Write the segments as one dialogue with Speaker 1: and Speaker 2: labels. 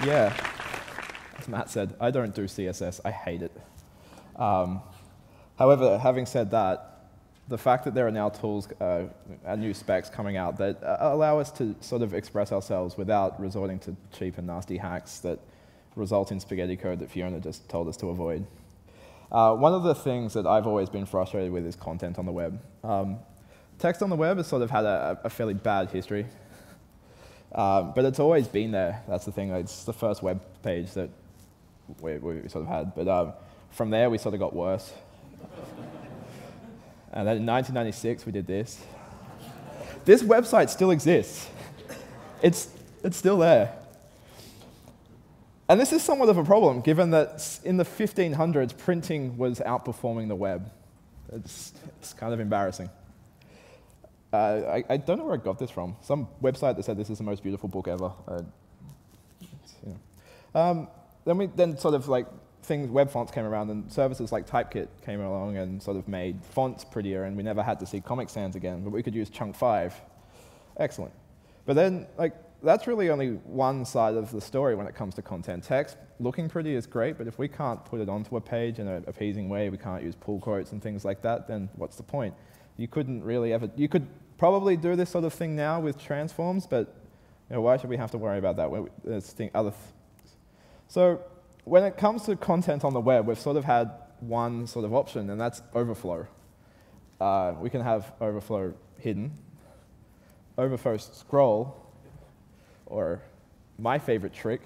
Speaker 1: Yeah, as Matt said, I don't do CSS. I hate it. However, having said that, the fact that there are now tools and new specs coming out that allow us to sort of express ourselves without resorting to cheap and nasty hacks that result in spaghetti code that Fiona just told us to avoid. One of the things that I've always been frustrated with is content on the web. Text on the web has sort of had a fairly bad history. But it's always been there. That's the thing. It's the first web page that we sort of had. But from there, we sort of got worse. And then in 1996, we did this. This website still exists. It's still there. And this is somewhat of a problem, given that in the 1500s, printing was outperforming the web. It's kind of embarrassing. I don't know where I got this from. Some website that said this is the most beautiful book ever. Then sort of like web fonts came around, and services like Typekit came along and sort of made fonts prettier, and we never had to see Comic Sans again, but we could use Chunk 5. Excellent. But then, that's really only one side of the story when it comes to content. Text looking pretty is great, but if we can't put it onto a page in an appeasing way, we can't use pull quotes and things like that, then what's the point? You couldn't really ever, you could probably do this sort of thing now with transforms, but why should we have to worry about that? So when it comes to content on the web, we've sort of had one sort of option, and that's overflow. We can have overflow hidden, overflow scroll, or my favorite trick,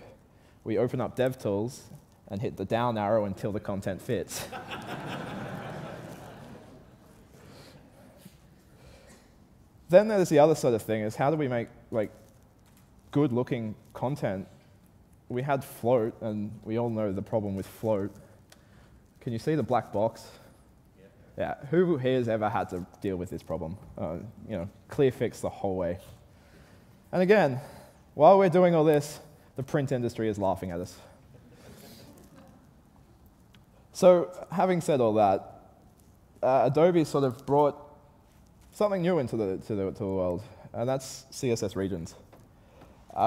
Speaker 1: we open up Devtools and hit the down arrow until the content fits. Then there's the other sort of thing, is how do we make good-looking content? We had float, and we all know the problem with float. Can you see the black box? Yeah. Who here has ever had to deal with this problem? Clear fix the whole way. And again, while we're doing all this, the print industry is laughing at us. So having said all that, Adobe sort of brought something new into the world, and that's CSS Regions.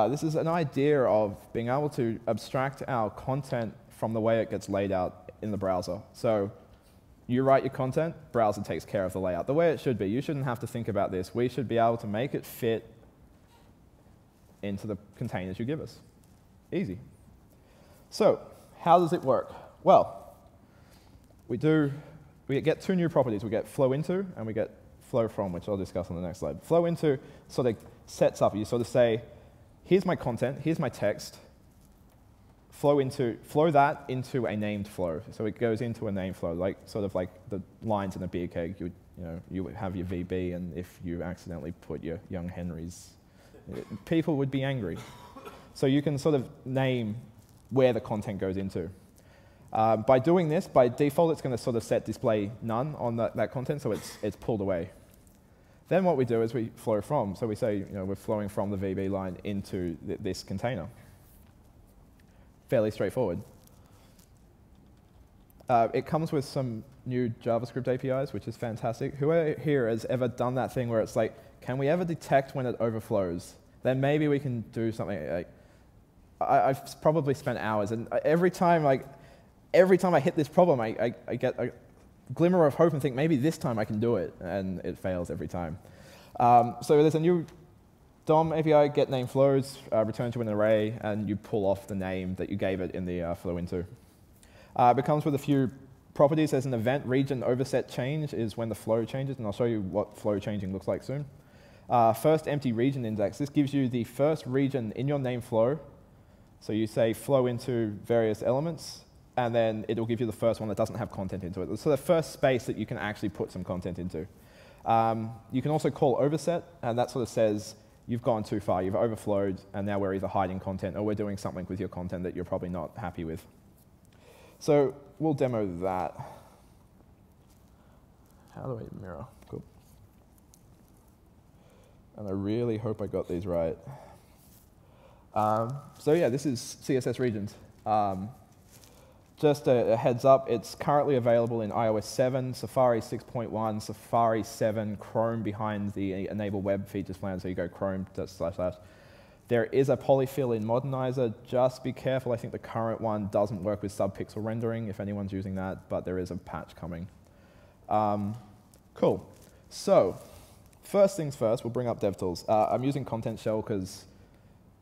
Speaker 1: This is an idea of being able to abstract our content from the way it gets laid out in the browser. So you write your content, browser takes care of the layout. The way it should be. You shouldn't have to think about this. We should be able to make it fit into the containers you give us. Easy. So how does it work? Well, we get two new properties. We get flow into and we get flow from, which I'll discuss on the next slide. Flow into sort of sets up, you sort of say, here's my content, here's my text, flow that into a named flow. So it goes into a named flow, sort of like the lines in a beer keg. You would have your VB, and if you accidentally put your Young Henrys, people would be angry. So you can sort of name where the content goes into. By doing this, by default, it's going to sort of set display none on that content, so it's pulled away. Then what we do is we flow from. So we say we're flowing from the VB line into this container. Fairly straightforward. It comes with some new JavaScript APIs, which is fantastic. Who here has ever done that thing where it's like, can we ever detect when it overflows? Then maybe we can do something. I've probably spent hours, and every time I hit this problem, I get a glimmer of hope and think maybe this time I can do it, and it fails every time. So there's a new DOM API, get name flows, return to an array, and you pull off the name that you gave it in the flow into. It comes with a few properties. There's an event region overset change is when the flow changes, and I'll show you what flow changing looks like soon. First empty region index. This gives you the first region in your name flow. So you say flow into various elements, and then it will give you the first one that doesn't have content into it. So the first space that you can actually put some content into. You can also call overset, and that sort of says you've gone too far, you've overflowed, and now we're either hiding content or we're doing something with your content that you're probably not happy with. So we'll demo that. How do I mirror? Cool. And I really hope I got these right. So yeah, this is CSS Regions. Just a heads up, it's currently available in iOS 7, Safari 6.1, Safari 7, Chrome behind the Enable Web Features plan, so you go Chrome // There is a polyfill in Modernizer. Just be careful. I think the current one doesn't work with subpixel rendering, if anyone's using that, but there is a patch coming. Cool. So first things first, we'll bring up DevTools. I'm using Content Shell because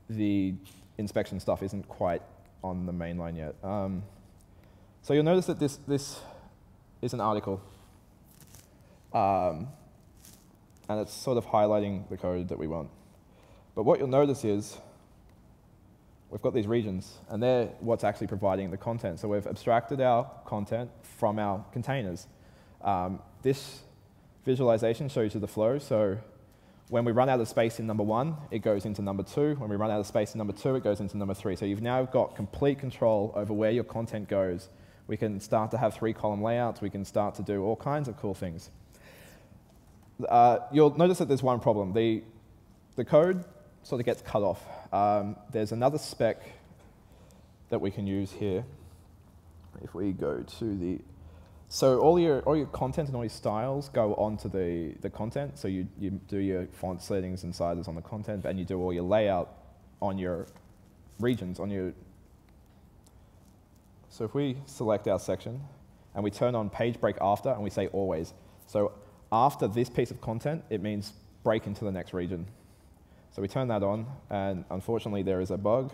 Speaker 1: the inspection stuff isn't quite on the main line yet. So you'll notice that this is an article. And it's sort of highlighting the code that we want. But what you'll notice is we've got these regions, and they're what's actually providing the content. So we've abstracted our content from our containers. This visualization shows you the flow. So when we run out of space in number 1, it goes into number 2. When we run out of space in number 2, it goes into number 3. So you've now got complete control over where your content goes. We can start to have 3-column layouts. We can start to do all kinds of cool things. You'll notice that there's one problem. The code sort of gets cut off. There's another spec that we can use here. If we go to the... So all your content and all your styles go onto the content. So you do your font settings and sliders on the content, and you do all your layout on your regions, on your... So if we select our section, and we turn on page break after, and we say always. So after this piece of content, it means break into the next region. So we turn that on, and unfortunately there is a bug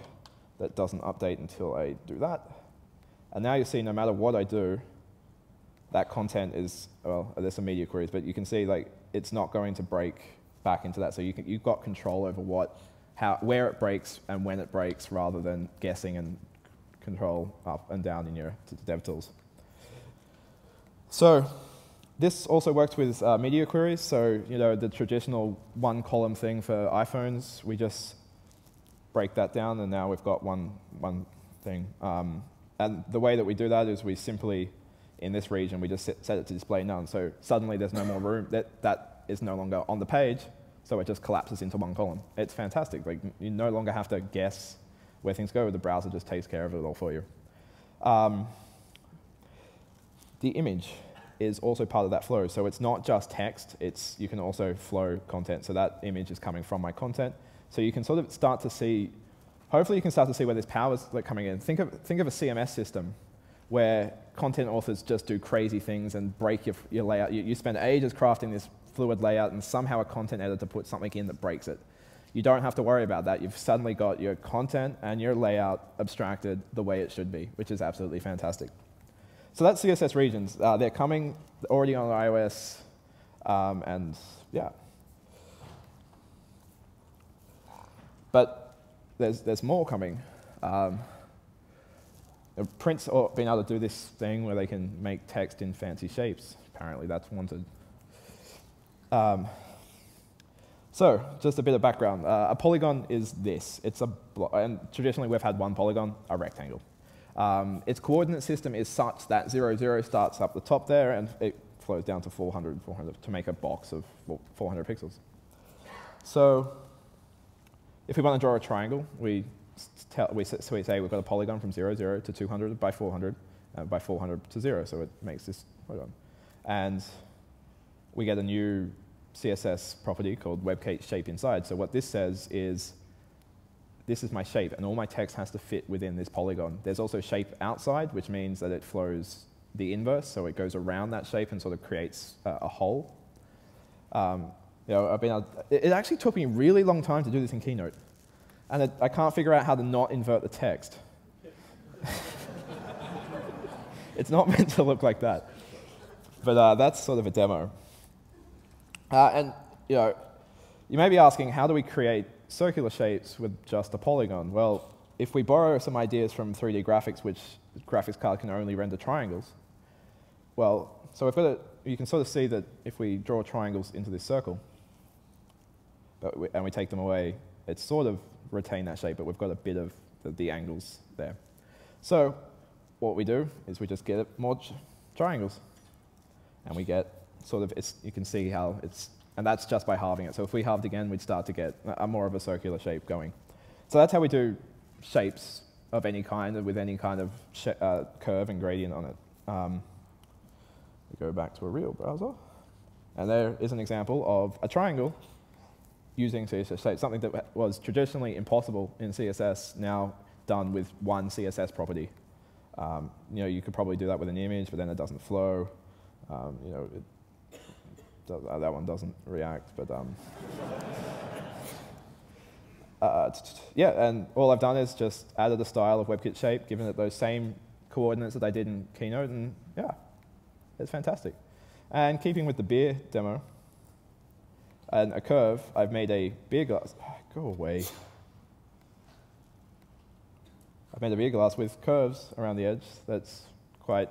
Speaker 1: that doesn't update until I do that. And now you see no matter what I do, that content is, well, there's some media queries, but you can see like it's not going to break back into that. So you've got control over where it breaks and when it breaks, rather than guessing and control up and down in your DevTools. So this also works with media queries. So the traditional 1-column thing for iPhones, we just break that down, and now we've got one thing. And the way that we do that is we simply, in this region, we just set it to display none. So suddenly there's no more room. That is no longer on the page, so it just collapses into 1 column. It's fantastic. Like, you no longer have to guess where things go. The browser just takes care of it all for you. The image is also part of that flow. So it's not just text. You can also flow content. So that image is coming from my content. So you can sort of start to see, hopefully you can start to see where this power is coming in. Think of a CMS system where content authors just do crazy things and break your layout. You spend ages crafting this fluid layout, and somehow a content editor puts something in that breaks it. You don't have to worry about that. You've suddenly got your content and your layout abstracted the way it should be, which is absolutely fantastic. So that's CSS Regions. They're coming already on iOS, and yeah. But there's more coming. Print's been able to do this thing where they can make text in fancy shapes. Apparently that's wanted. So just a bit of background. A polygon is this. It's and traditionally we've had one polygon, a rectangle. Its coordinate system is such that 0, 0 starts up the top there, and it flows down to 400, 400 to make a box of 400 pixels. So if we want to draw a triangle, we say we've got a polygon from 0, 0 to 200 by 400, by 400 to 0, so it makes this polygon. And we get a new CSS property called WebKit shape inside. So what this says is, this is my shape, and all my text has to fit within this polygon. There's also shape outside, which means that it flows the inverse, so it goes around that shape and sort of creates a hole. It actually took me a really long time to do this in Keynote, and I can't figure out how to not invert the text. It's not meant to look like that, but that's sort of a demo. And you may be asking, how do we create circular shapes with just a polygon? Well, if we borrow some ideas from 3D graphics, which graphics card can only render triangles, well, so we've got you can sort of see that if we draw triangles into this circle, and we take them away, it's sort of retain that shape, but we've got a bit of the angles there. So what we do is we just get more triangles, and we get sort of, you can see how it's, and that's just by halving it. So if we halved again, we'd start to get more of a circular shape going. So that's how we do shapes of any kind, with any kind of curve and gradient on it. We go back to a real browser, and there is an example of a triangle using CSS Shapes, something that was traditionally impossible in CSS, now done with one CSS property. You could probably do that with an image, but then it doesn't flow. That one doesn't react, but yeah, and all I've done is just added a style of WebKit shape, given it those same coordinates that I did in Keynote, and yeah, it's fantastic. And keeping with the beer demo, and a curve, I've made a beer glass. Go away. I've made a beer glass with curves around the edge. That's quite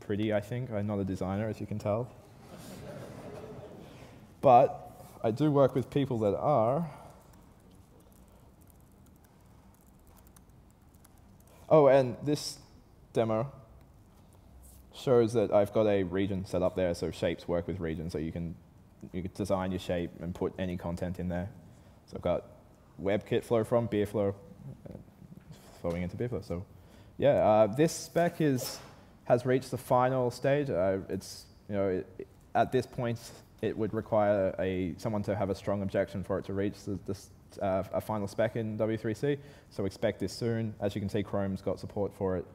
Speaker 1: pretty, I think. I'm not a designer, as you can tell. But I do work with people that are. Oh, and this demo shows that I've got a region set up there, so shapes work with regions, so you can design your shape and put any content in there. So I've got WebKit flow from beer flow, flowing into beer flow. So yeah, this spec has reached the final stage. At this point, it would require someone to have a strong objection for it to reach a final spec in W3C. So expect this soon. As you can see, Chrome's got support for it.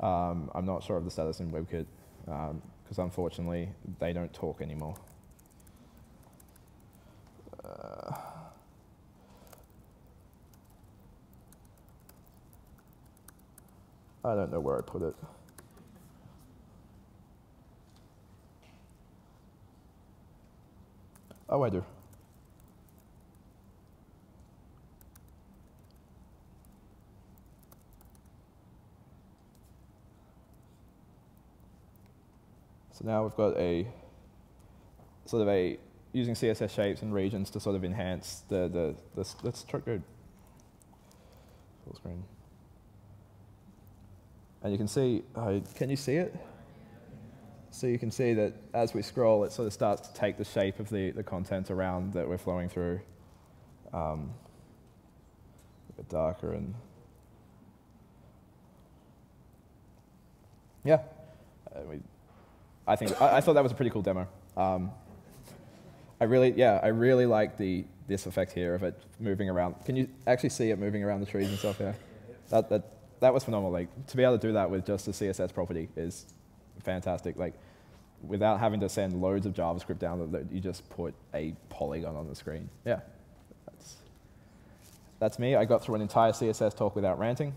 Speaker 1: I'm not sure of the status in WebKit, because unfortunately, they don't talk anymore. I don't know where I put it. Oh, I do. So now we've got using CSS shapes and regions to sort of enhance let's try to go full screen. And you can see, can you see it? So you can see that as we scroll, it sort of starts to take the shape of the content around that we're flowing through. A bit darker and yeah, I thought that was a pretty cool demo. I really like this effect here of it moving around. Can you actually see it moving around the trees and stuff? Yeah, that was phenomenal. Like, to be able to do that with just a CSS property is fantastic. Like, without having to send loads of JavaScript down, you just put a polygon on the screen. Yeah, that's me. I got through an entire CSS talk without ranting.